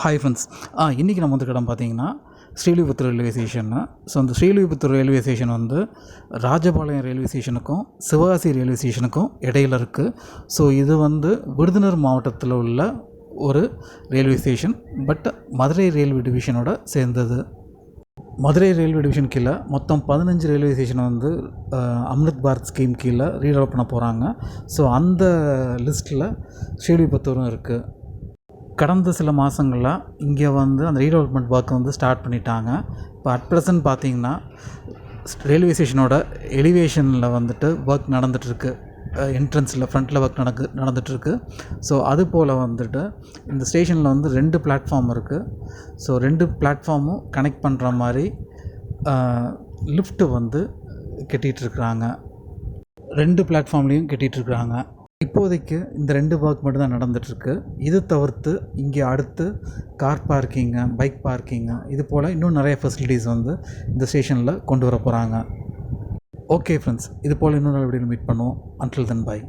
Hi friends. இன்றைக்கி நம்ம இடம் பார்த்தீங்கன்னா ஸ்ரீவில்லிபுத்தூர் ரயில்வே ஸ்டேஷன்னு. ஸோ அந்த Srivilliputhur railway station Rajapalayam railway ஸ்டேஷனுக்கும் சிவகாசி ரயில்வே ஸ்டேஷனுக்கும் இடையில் இருக்குது. ஸோ இது விருதுநகர் மாவட்டத்தில் உள்ள ஒரு railway station. But Madurai railway டிவிஷனோட சேர்ந்தது. மதுரை ரயில்வே டிவிஷன் கீழே மொத்தம் 15 railway station Amrit Bharat scheme கீழே ரீடெவலப் பண்ண போகிறாங்க. ஸோ அந்த லிஸ்ட்டில் ஸ்ரீவில்லிபுத்தூரும் இருக்குது. கடந்த சில மாதங்களாக இங்கே அந்த ரீடெவலப்மெண்ட் ஒர்க் ஸ்டார்ட் பண்ணிட்டாங்க. இப்போ அட் ப்ரெசன்ட் பார்த்திங்கன்னா ரயில்வே ஸ்டேஷனோட எலிவேஷனில் ஒர்க் நடந்துகிட்ருக்கு. என்ட்ரன்ஸில் ஃப்ரண்ட்டில் ஒர்க் நடந்துகிட்ருக்கு. ஸோ அது போல் இந்த ஸ்டேஷனில் 2 பிளாட்ஃபார்ம் இருக்குது. ஸோ 2 பிளாட்ஃபார்மும் கனெக்ட் பண்ணுற மாதிரி லிஃப்ட்டு கட்டிகிட்ருக்குறாங்க. 2 பிளாட்ஃபார்ம்லேயும் கட்டிகிட்ருக்குறாங்க. இப்போதைக்கு இந்த 2 ஒர்க் மட்டும் தான் நடந்துகிட்ருக்கு. இது தவிர்த்து இங்கே அடுத்து கார் பார்க்கிங்கு, பைக் பார்க்கிங்கு, இது போல் இன்னும் நிறைய ஃபெசிலிட்டிஸ் இந்த ஸ்டேஷனில் கொண்டு வர போகிறாங்க. ஓகே ஃப்ரெண்ட்ஸ், இது போல் இன்னொரு வீடியோவில் மீட் பண்ணுவோம். Until then by.